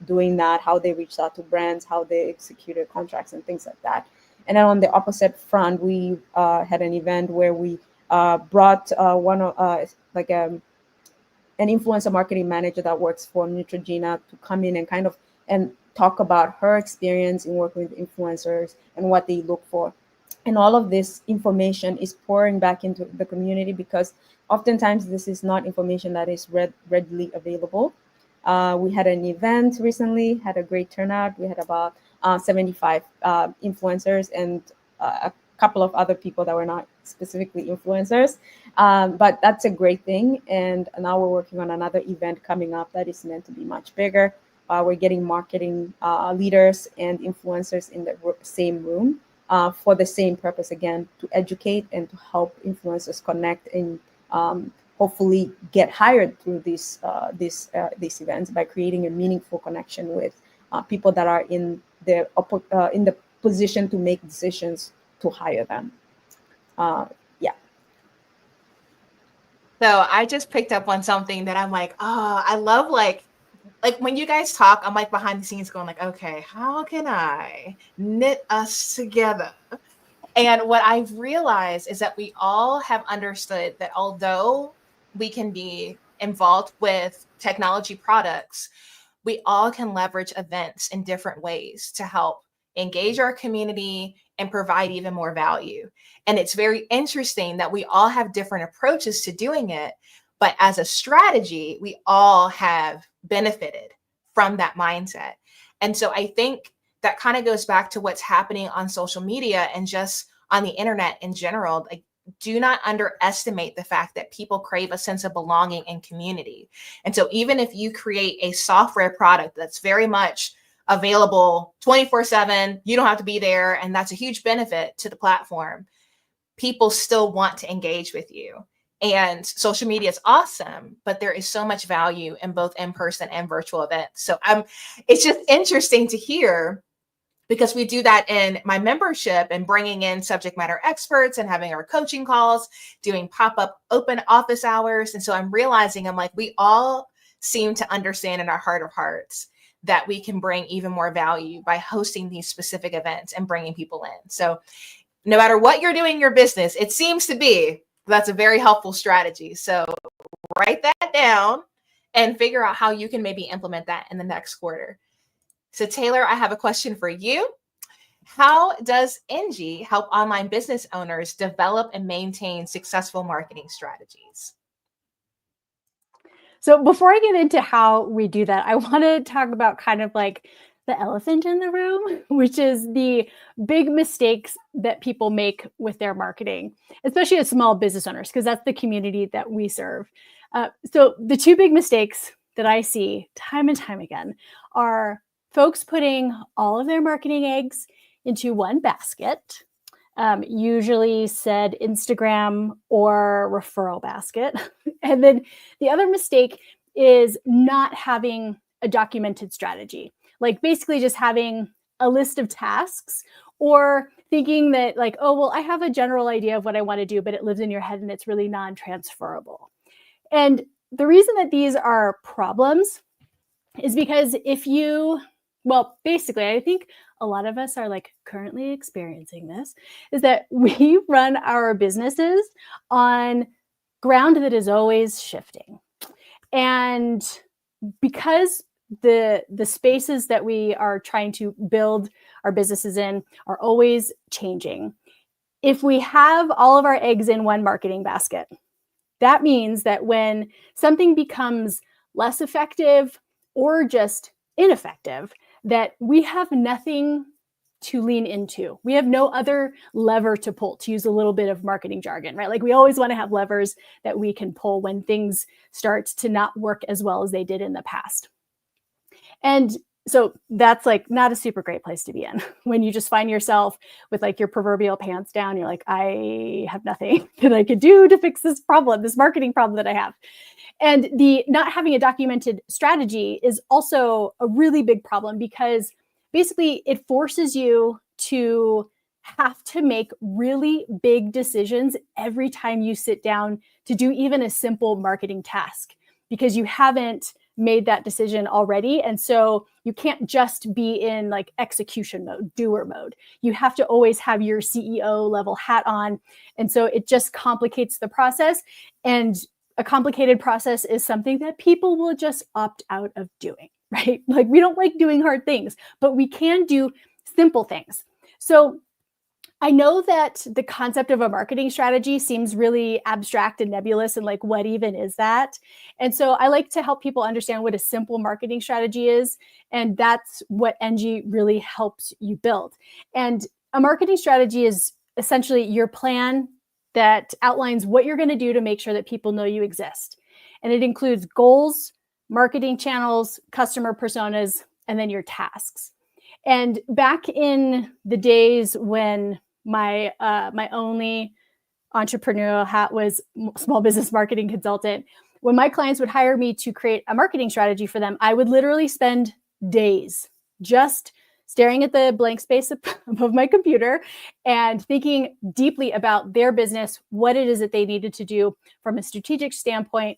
C: doing that, how they reached out to brands, how they executed contracts, and things like that. And then on the opposite front, we had an event where we brought an influencer marketing manager that works for Neutrogena to come in and and talk about her experience in working with influencers and what they look for. And all of this information is pouring back into the community, because oftentimes this is not information that is readily available. We had an event recently, had a great turnout. We had about 75 influencers and a couple of other people that were not specifically influencers. But that's a great thing. And now we're working on another event coming up that is meant to be much bigger. We're getting marketing leaders and influencers in the same room for the same purpose, again, to educate and to help influencers connect and hopefully get hired through these events by creating a meaningful connection with people that are in the position to make decisions to hire them.
A: So I just picked up on something that I'm like, oh, I love like when you guys talk, I'm like behind the scenes going like, okay, how can I knit us together? And what I've realized is that we all have understood that although we can be involved with technology products, we all can leverage events in different ways to help engage our community and provide even more value. And it's very interesting that we all have different approaches to doing it, but as a strategy, we all have benefited from that mindset. And so I think that kind of goes back to what's happening on social media and just on the internet in general. Like, do not underestimate the fact that people crave a sense of belonging and community. And so even if you create a software product that's very much available 24/7, you don't have to be there, and that's a huge benefit to the platform, people still want to engage with you. And social media is awesome, but there is so much value in both in-person and virtual events. So it's just interesting to hear, because we do that in my membership and bringing in subject matter experts and having our coaching calls, doing pop-up open office hours. And so I'm realizing, I'm like, we all seem to understand in our heart of hearts that we can bring even more value by hosting these specific events and bringing people in. So no matter what you're doing in your business, it seems to be that's a very helpful strategy. So write that down and figure out how you can maybe implement that in the next quarter. So Tayler, I have a question for you. How does NG help online business owners develop and maintain successful marketing strategies?
D: So before I get into how we do that, I want to talk about kind of like the elephant in the room, which is the big mistakes that people make with their marketing, especially as small business owners, because that's the community that we serve. So the two big mistakes that I see time and time again are folks putting all of their marketing eggs into one basket, usually said Instagram or referral basket. And then the other mistake is not having a documented strategy, like basically just having a list of tasks, or thinking that like, oh, well, I have a general idea of what I want to do, but it lives in your head and it's really non-transferable. And the reason that these are problems is because basically, I think a lot of us are like currently experiencing this, is that we run our businesses on ground that is always shifting. And because the spaces that we are trying to build our businesses in are always changing, if we have all of our eggs in one marketing basket, that means that when something becomes less effective or just ineffective, that we have nothing to lean into. We have no other lever to pull, to use a little bit of marketing jargon, right? Like we always want to have levers that we can pull when things start to not work as well as they did in the past. And so that's like not a super great place to be in when you just find yourself with like your proverbial pants down. You're like, I have nothing that I could do to fix this problem, this marketing problem that I have. And the not having a documented strategy is also a really big problem because basically it forces you to have to make really big decisions every time you sit down to do even a simple marketing task because you haven't made that decision already. And so you can't just be in like execution mode, doer mode. You have to always have your CEO level hat on. And so it just complicates the process. And a complicated process is something that people will just opt out of doing, right? Like we don't like doing hard things, but we can do simple things. So I know that the concept of a marketing strategy seems really abstract and nebulous and like, what even is that? And so I like to help people understand what a simple marketing strategy is. And that's what NG really helps you build. And a marketing strategy is essentially your plan that outlines what you're going to do to make sure that people know you exist. And it includes goals, marketing channels, customer personas, and then your tasks. And back in the days when my only entrepreneurial hat was small business marketing consultant, when my clients would hire me to create a marketing strategy for them, I would literally spend days just staring at the blank space above my computer and thinking deeply about their business, what it is that they needed to do from a strategic standpoint,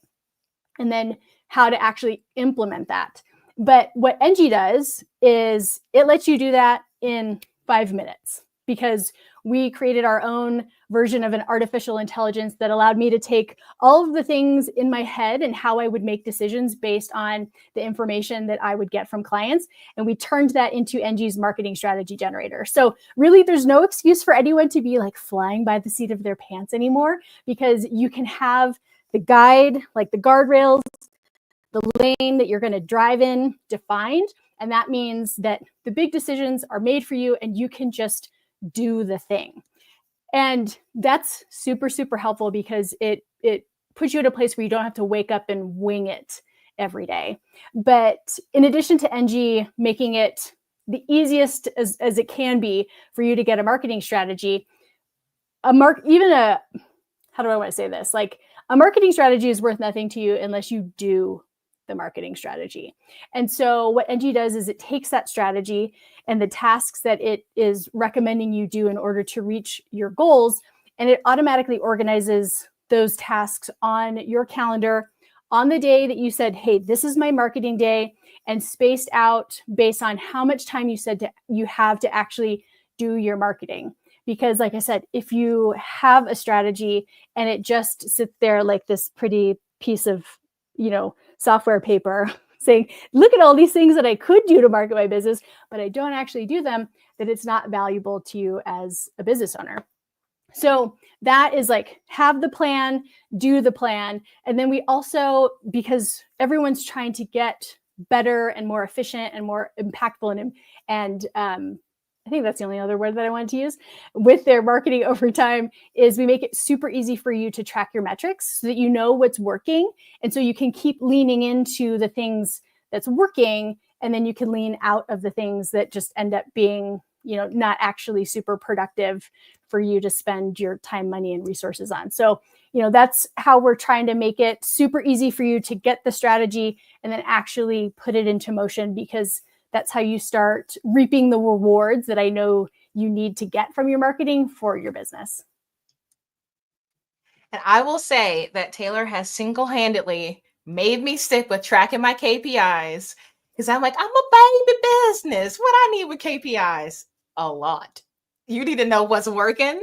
D: and then how to actually implement that. But what NG does is it lets you do that in 5 minutes because we created our own version of an artificial intelligence that allowed me to take all of the things in my head and how I would make decisions based on the information that I would get from clients. And we turned that into NG's marketing strategy generator. So really, there's no excuse for anyone to be like flying by the seat of their pants anymore, because you can have the guide, like the guardrails, the lane that you're going to drive in defined. And that means that the big decisions are made for you and you can just do the thing. And that's super, super helpful because it puts you at a place where you don't have to wake up and wing it every day. But in addition to NG making it the easiest as it can be for you to get a marketing strategy, how do I want to say this? Like a marketing strategy is worth nothing to you unless you do the marketing strategy. And so what NG does is it takes that strategy and the tasks that it is recommending you do in order to reach your goals, and it automatically organizes those tasks on your calendar on the day that you said, hey, this is my marketing day, and spaced out based on how much time you said you have to actually do your marketing. Because like I said, if you have a strategy and it just sits there like this pretty piece of, software paper saying, look at all these things that I could do to market my business, but I don't actually do them, that it's not valuable to you as a business owner. So that is like, have the plan, do the plan. And then we also, because everyone's trying to get better and more efficient and more impactful and I think that's the only other word that I wanted to use with their marketing over time, is we make it super easy for you to track your metrics so that you know what's working. And so you can keep leaning into the things that's working, and then you can lean out of the things that just end up being, not actually super productive for you to spend your time, money, and resources on. So, that's how we're trying to make it super easy for you to get the strategy and then actually put it into motion, because that's how you start reaping the rewards that I know you need to get from your marketing for your business.
A: And I will say that Tayler has single-handedly made me stick with tracking my KPIs, because I'm like, I'm a baby business. What I need with KPIs? A lot. You need to know what's working,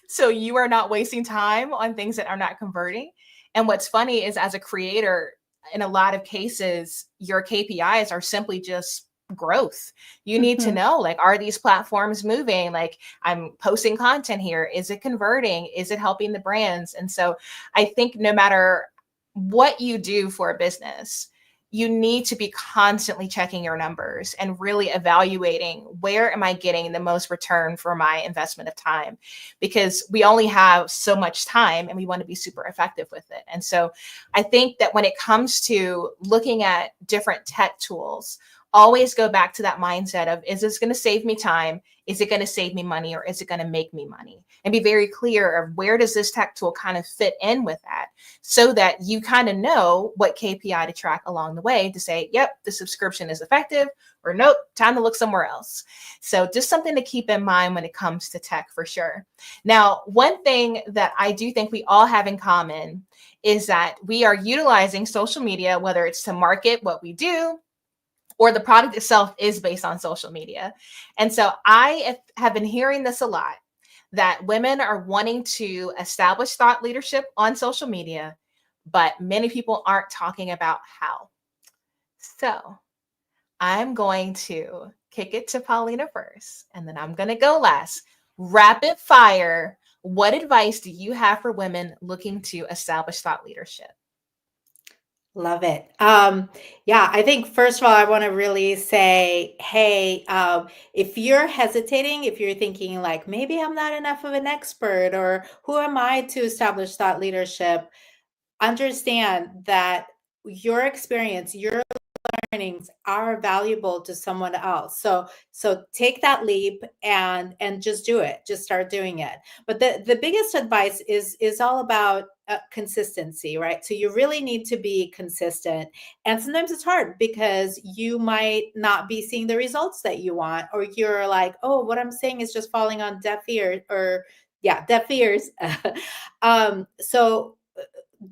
A: so you are not wasting time on things that are not converting. And what's funny is, as a creator, in a lot of cases, your KPIs are simply just growth. You need to know, like, are these platforms moving? Like, I'm posting content here. Is it converting? Is it helping the brands? And so I think no matter what you do for a business, you need to be constantly checking your numbers and really evaluating, where am I getting the most return for my investment of time? Because we only have so much time and we want to be super effective with it. And so I think that when it comes to looking at different tech tools, always go back to that mindset of, is this going to save me time? Is it going to save me money, or is it going to make me money? And be very clear of, where does this tech tool kind of fit in with that, so that you kind of know what KPI to track along the way to say, yep, the subscription is effective, or nope, time to look somewhere else. So just something to keep in mind when it comes to tech, for sure. Now, one thing that I do think we all have in common is that we are utilizing social media, whether it's to market what we do, or the product itself is based on social media. And so I have been hearing this a lot, that women are wanting to establish thought leadership on social media, but many people aren't talking about how. So I'm going to kick it to Polina first, and then I'm going to go last. Rapid fire. What advice do you have for women looking to establish thought leadership?
B: Love it. Yeah, I think first of all, I want to really say, hey, if you're hesitating, if you're thinking like, maybe I'm not enough of an expert, or who am I to establish thought leadership, understand that your experience, your learnings are valuable to someone else. So take that leap and just do it. Just start doing it. But the biggest advice is all about consistency, right? So you really need to be consistent. And sometimes it's hard because you might not be seeing the results that you want, or you're like, oh, what I'm saying is just falling on deaf ears, or deaf ears. So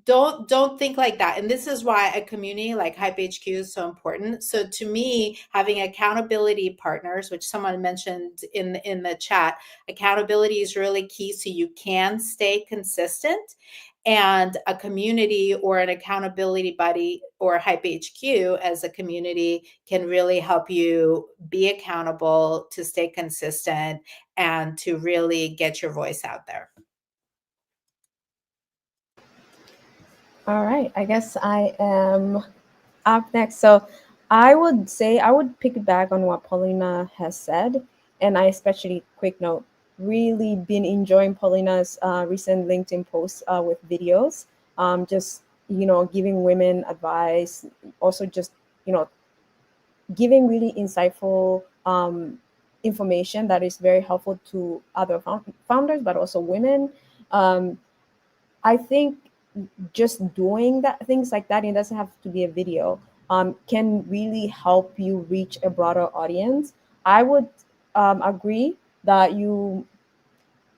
B: don't think like that. And this is why a community like Hype HQ is so important. So to me, having accountability partners, which someone mentioned in the chat, accountability is really key, so you can stay consistent. And a community or an accountability buddy or Hype HQ as a community can really help you be accountable, to stay consistent, and to really get your voice out there.
C: All right, I guess I am up next. So I would say I would piggyback on what Polina has said, and I especially, quick note, really been enjoying Polina's recent LinkedIn posts with videos, just giving women advice, also just giving really insightful information that is very helpful to other founders, but also women. I think just doing things like that, it doesn't have to be a video, can really help you reach a broader audience. I would agree that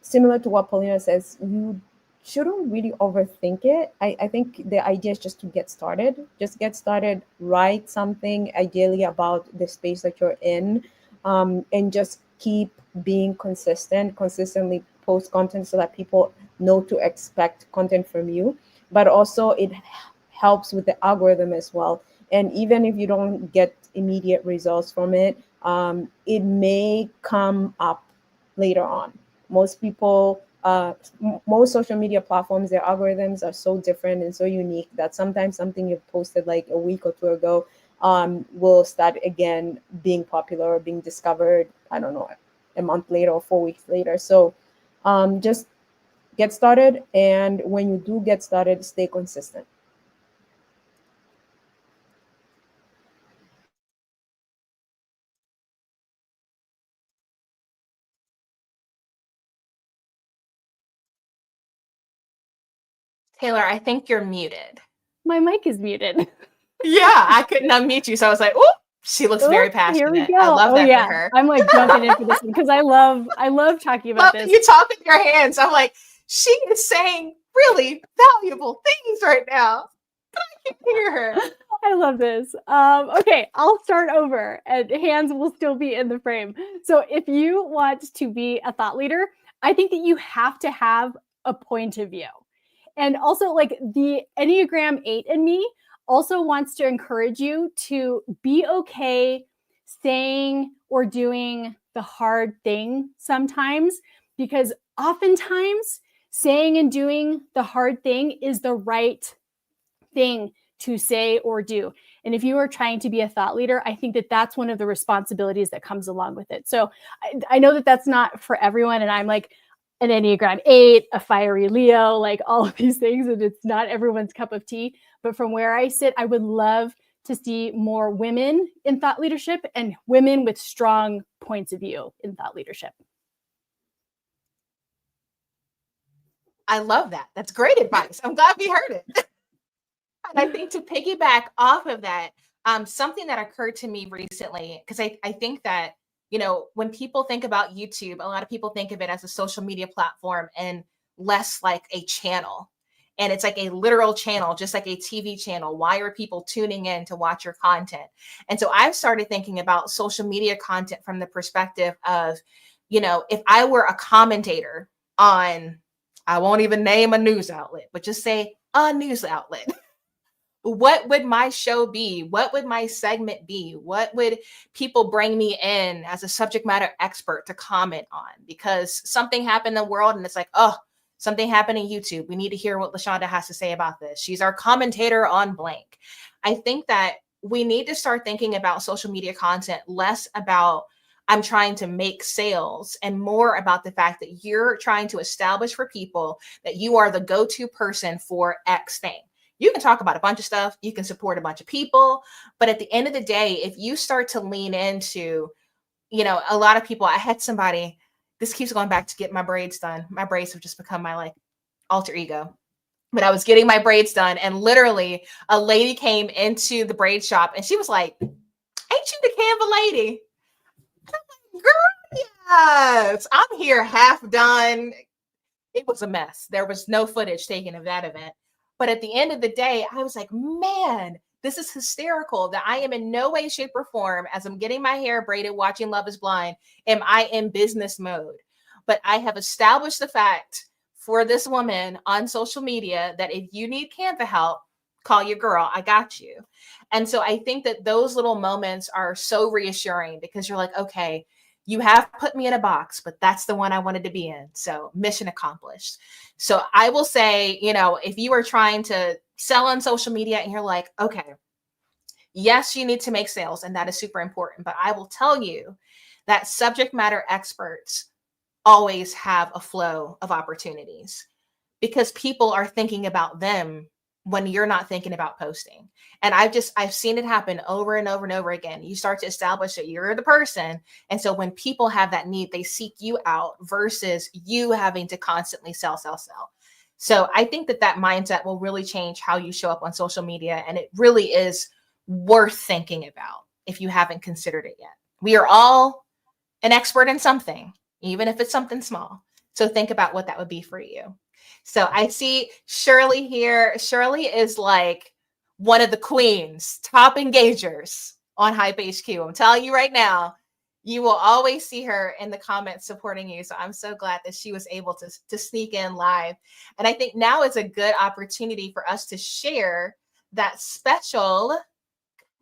C: similar to what Polina says, you shouldn't really overthink it. I think the idea is just to get started. Just get started, write something ideally about the space that you're in, and just keep being consistently post content so that people know to expect content from you. But also it helps with the algorithm as well. And even if you don't get immediate results from it, it may come up later on. Most people, most social media platforms, their algorithms are so different and so unique that sometimes something you've posted like a week or two ago will start again being popular or being discovered, I don't know, a month later or 4 weeks later. So just get started. And when you do get started, stay consistent.
A: Tayler, I think you're muted.
D: My mic is muted.
A: Yeah, I couldn't unmute you. So I was like, oh, she looks very passionate.
D: Here we go.
A: I love that for her.
D: I'm like jumping in for this one because I love talking about this.
A: You talk with your hands. I'm like, she is saying really valuable things right now. I can hear her.
D: I love this. Okay, I'll start over and hands will still be in the frame. So if you want to be a thought leader, I think that you have to have a point of view. And also, like, the Enneagram 8 in me also wants to encourage you to be okay saying or doing the hard thing sometimes, because oftentimes saying and doing the hard thing is the right thing to say or do. And if you are trying to be a thought leader, I think that that's one of the responsibilities that comes along with it. So I know that that's not for everyone. And I'm like an Enneagram 8, a fiery Leo, like all of these things. And it's not everyone's cup of tea. But from where I sit, I would love to see more women in thought leadership and women with strong points of view in thought leadership.
A: I love that. That's great advice. I'm glad we heard it. And I think to piggyback off of that, something that occurred to me recently, because I think that, you know, when people think about YouTube, a lot of people think of it as a social media platform and less like a channel. And it's like a literal channel, just like a TV channel. Why are people tuning in to watch your content? And so I've started thinking about social media content from the perspective of, you know, if I were a commentator on, I won't even name a news outlet, but just say a news outlet. What would my show be? What would my segment be? What would people bring me in as a subject matter expert to comment on? Because something happened in the world and it's like, oh, something happened in YouTube. We need to hear what LaShonda has to say about this. She's our commentator on blank. I think that we need to start thinking about social media content less about I'm trying to make sales and more about the fact that you're trying to establish for people that you are the go-to person for X thing. You can talk about a bunch of stuff, you can support a bunch of people, but at the end of the day, if you start to lean into, you know, a lot of people, I had somebody, this keeps going back to get my braids done. My braids have just become my like alter ego. But I was getting my braids done and literally a lady came into the braid shop and she was like, ain't you the Canva lady? I'm like, girl, yes, I'm here half done. It was a mess. There was no footage taken of that event. But at the end of the day, I was like, man, this is hysterical that I am in no way, shape, or form, as I'm getting my hair braided, watching Love is Blind, am I in business mode. But I have established the fact for this woman on social media that if you need Canva help, call your girl. I got you. And so I think that those little moments are so reassuring because you're like, okay, you have put me in a box, but that's the one I wanted to be in. So mission accomplished. So I will say, you know, if you are trying to sell on social media and you're like, okay, yes, you need to make sales and that is super important. But I will tell you that subject matter experts always have a flow of opportunities because people are thinking about them when you're not thinking about posting. And I've seen it happen over and over and over again. You start to establish that you're the person. And so when people have that need, they seek you out versus you having to constantly sell. So I think that mindset will really change how you show up on social media. And it really is worth thinking about if you haven't considered it yet. We are all an expert in something, even if it's something small. So think about what that would be for you. So I see Shirley here. Shirley is like one of the queens, top engagers on Hype HQ. I'm telling you right now, you will always see her in the comments supporting you. So I'm so glad that she was able to sneak in live. And I think now is a good opportunity for us to share that special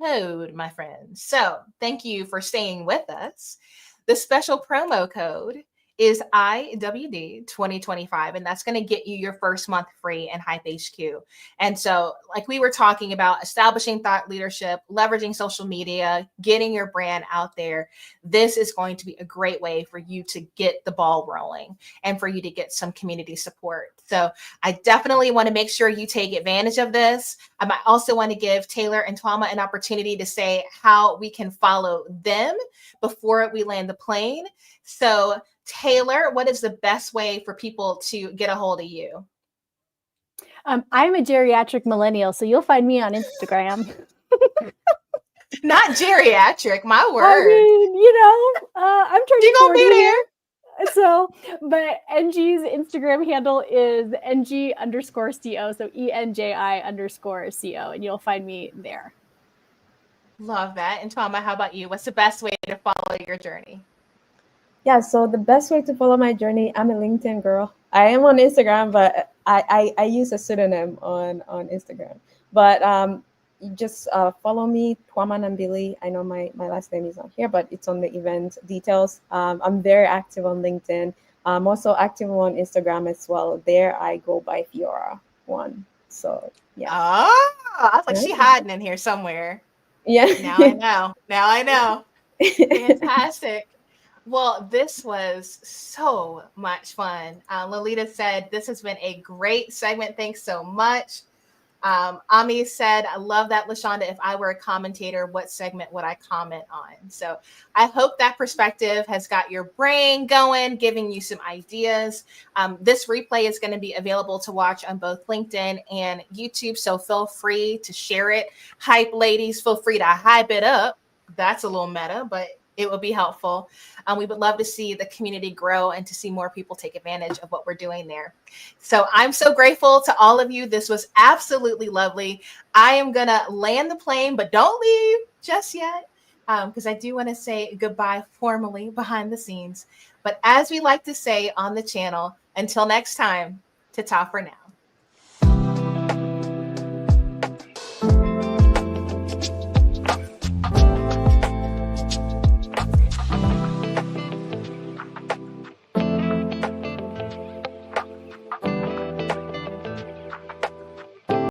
A: code, my friends. So thank you for staying with us. The special promo code is IWD 2025, and that's going to get you your first month free in Hype HQ. And so, like we were talking about, establishing thought leadership, leveraging social media, getting your brand out there, this is going to be a great way for you to get the ball rolling and for you to get some community support. So I definitely want to make sure you take advantage of this. I might also want to give Tayler and Twama an opportunity to say how we can follow them before we land the plane. So Tayler, what is the best way for people to get a hold of you?
D: I'm a geriatric millennial, so you'll find me on Instagram.
A: Not geriatric, my word.
D: I mean, you know, I'm turning 40
A: here.
D: So, but NG's Instagram handle is NG_CO, so ENJI_CO, and you'll find me there.
A: Love that. And Twama, how about you? What's the best way to follow your journey?
C: Yeah, so the best way to follow my journey, I'm a LinkedIn girl. I am on Instagram, but I use a pseudonym on Instagram. But you just follow me, Twama Nambili. I know my last name is not here, but it's on the event details. I'm very active on LinkedIn. I'm also active on Instagram as well. There I go by Fiora1. So yeah.
A: Oh, I was like, she
C: Yeah.
A: hiding in here somewhere.
C: Yeah.
A: Now I know. Now I know. Fantastic. Well, this was so much fun. Lolita said, this has been a great segment. Thanks so much. Ami said, I love that, LaShonda. If I were a commentator, what segment would I comment on? So I hope that perspective has got your brain going, giving you some ideas. This replay is going to be available to watch on both LinkedIn and YouTube. So feel free to share it. Hype ladies, feel free to hype it up. That's a little meta, but it would be helpful. We would love to see the community grow and to see more people take advantage of what we're doing there. So I'm so grateful to all of you. This was absolutely lovely. I am going to land the plane, but don't leave just yet, because I do want to say goodbye formally behind the scenes. But as we like to say on the channel, until next time, ta-ta for now.